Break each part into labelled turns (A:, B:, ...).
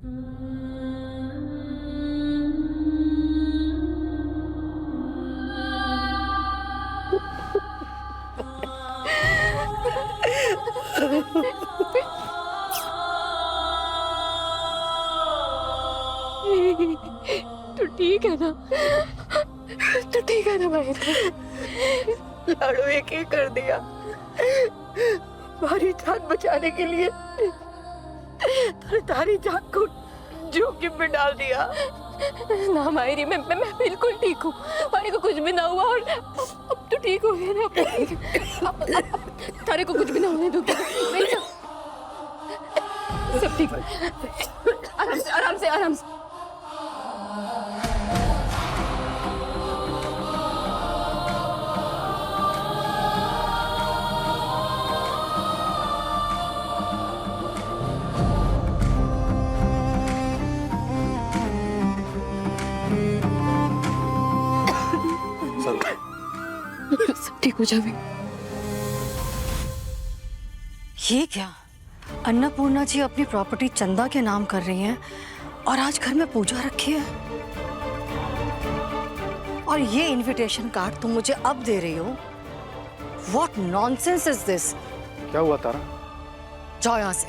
A: तू ठीक है ना? तू ठीक है ना भाई?
B: लाड़ू एक ही कर दिया, हमारी जान बचाने के लिए तारी जान को जोखिम में डाल दिया।
A: ना मायरी, मैं बिल्कुल ठीक हूँ। मायरी को कुछ भी ना हुआ और अब तो ठीक हो गया ना। अब तारे को कुछ भी ना होने दूंगी। सब ठीक है। आराम से आराम से आराम से। सब ठीक हो जावे।
C: ये क्या, अन्नपूर्णा जी अपनी प्रॉपर्टी चंदा के नाम कर रही हैं और आज घर में पूजा रखी है, और ये इनविटेशन कार्ड तुम मुझे अब दे रही हो? What nonsense is this?
D: क्या हुआ तारा?
C: जाओ यहाँ से।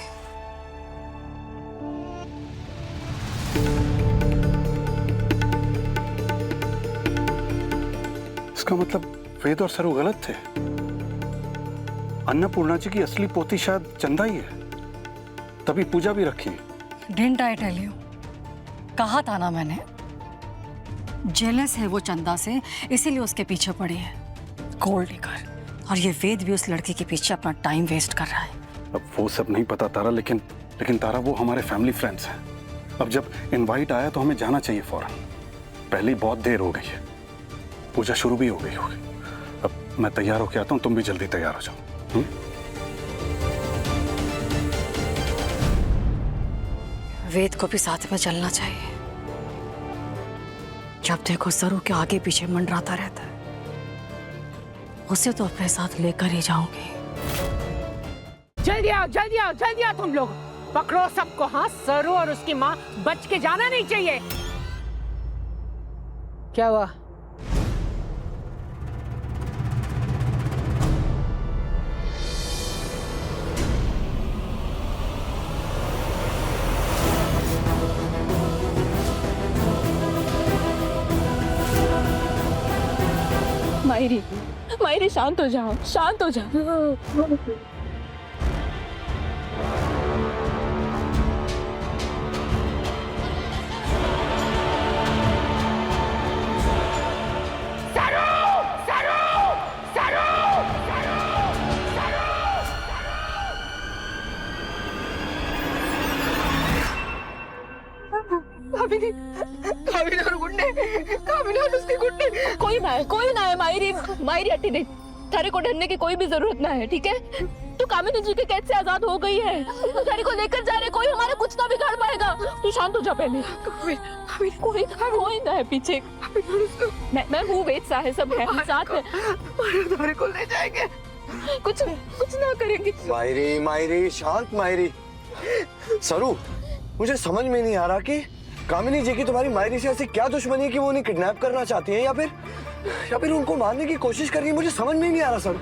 D: इसका मतलब वेद और सरू गलत थे। अन्नपूर्णा जी की असली पोती शायद चंदा ही है, तभी पूजा भी रखी।
C: Didn't I tell you? कहा था ना मैंने, जेलस है वो चंदा से, इसीलिए उसके पीछे पड़ी है गोल्ड लेकर। और ये वेद भी उस लड़की के पीछे अपना टाइम वेस्ट कर रहा है।
D: अब वो सब नहीं पता तारा, लेकिन तारा वो हमारे फैमिली फ्रेंड्स हैं। अब जब इनवाइट आया तो हमें जाना चाहिए फौरन। पहले ही बहुत देर हो गई है, पूजा शुरू भी हो गई होगी। अब मैं तैयार होके आता हूँ, तुम भी जल्दी तैयार हो जाओ।
C: वेद को भी साथ में चलना चाहिए। जब देखो सरू के आगे पीछे मंडराता रहता है, उसे तो अपने साथ लेकर ही जाऊंगी।
E: जल्दी आओ जल्दी आओ जल्दी आओ, तुम लोग पकड़ो सबको। हाँ, सरू और उसकी माँ बच के जाना नहीं चाहिए। क्या हुआ?
A: मायरी, मायरी शांत हो जाओ, शांत हो जाओ। कोई ना है मायरी, मायरी हटी नहीं। थारे को डरने की कोई भी जरूरत ना है, ठीक है? तू कामिनी जी के कैद से आजाद हो गई है। थारे को लेकर जा रहे, कोई हमारा कुछ ना बिगाड़ पाएगा। तू शांत हो जा पहले। कोई ना है पीछे। मैं हूँ, वेद सा है, सब है साथ में।
B: थारे को ले जाएंगे,
A: कुछ ना करेंगे।
F: मायरी मायरी शांत मायरी। सरू, मुझे समझ में नहीं आ रहा कि कामिनी जी की तुम्हारी मायरी से ऐसी क्या दुश्मनी है कि वो उन्हें किडनैप करना चाहती है या फिर उनको मारने की कोशिश कर रही है। मुझे समझ में नहीं आ रहा सर।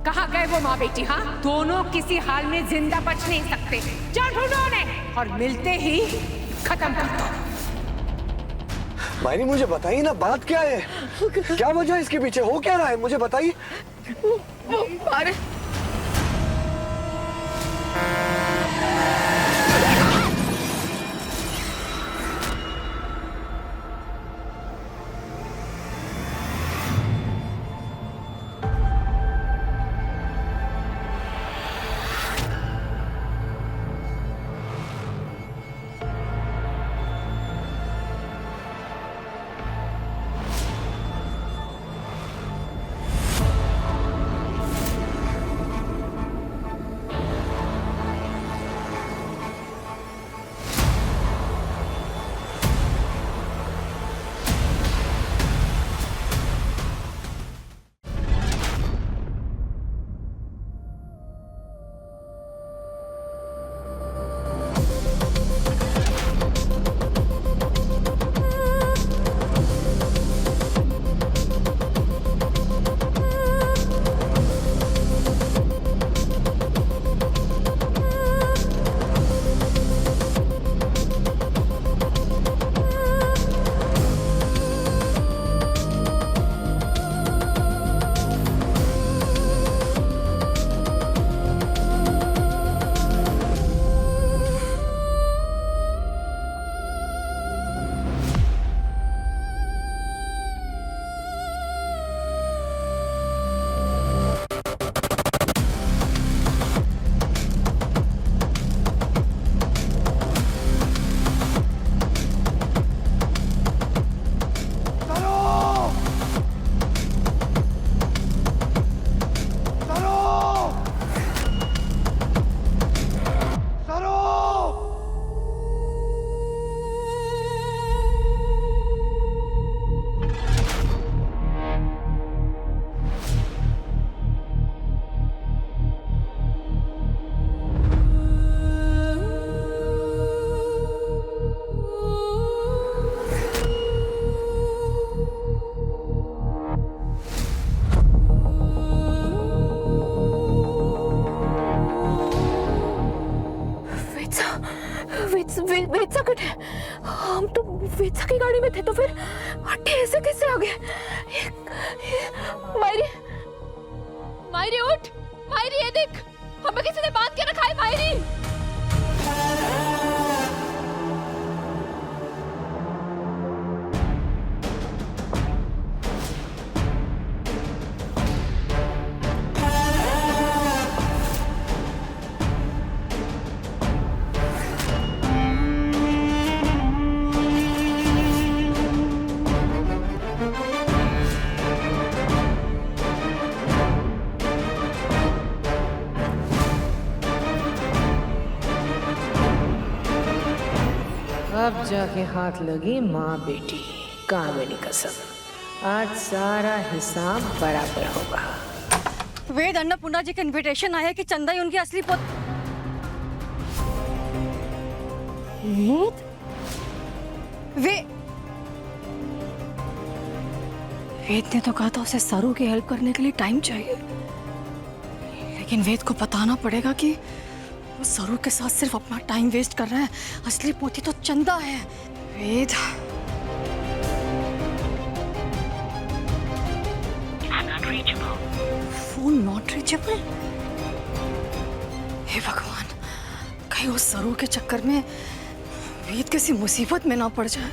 E: कहाँ गए वो माँ बेटी? हाँ, दोनों किसी हाल में जिंदा बच नहीं सकते। चल ढूंढो उन्हें और मिलते ही खत्म कर दो।
F: मायरी मुझे बताइए ना, बात क्या है? क्या वजह है इसके पीछे? हो क्या रहा है? मुझे बताइए।
B: अरे
A: वेद कट है। हम तो वेद की गाड़ी में थे, तो फिर आंटी ऐसे कैसे आ गए? मायरी, मायरी उठ, मायरी ये देख, हमें किसी ने बांध के रखा है मायरी।
E: अब जाके हाथ लगी माँ बेटी कामिनी कसम। आज सारा हिसाब बराबर होगा।
C: वेद, अन्नपूर्णा जी का इनविटेशन आया कि चंदा ही उनकी असली पोत। वेद ने तो कहा था उसे सरू की हेल्प करने के लिए टाइम चाहिए, लेकिन वेद को बताना पड़ेगा कि वो सरू के साथ सिर्फ अपना टाइम वेस्ट कर रहा है। असली पोती तो चंदा है। वेद, फोन नॉट रीचेबल। हे भगवान, कहीं वो सरू के चक्कर में वेद किसी मुसीबत में ना पड़ जाए।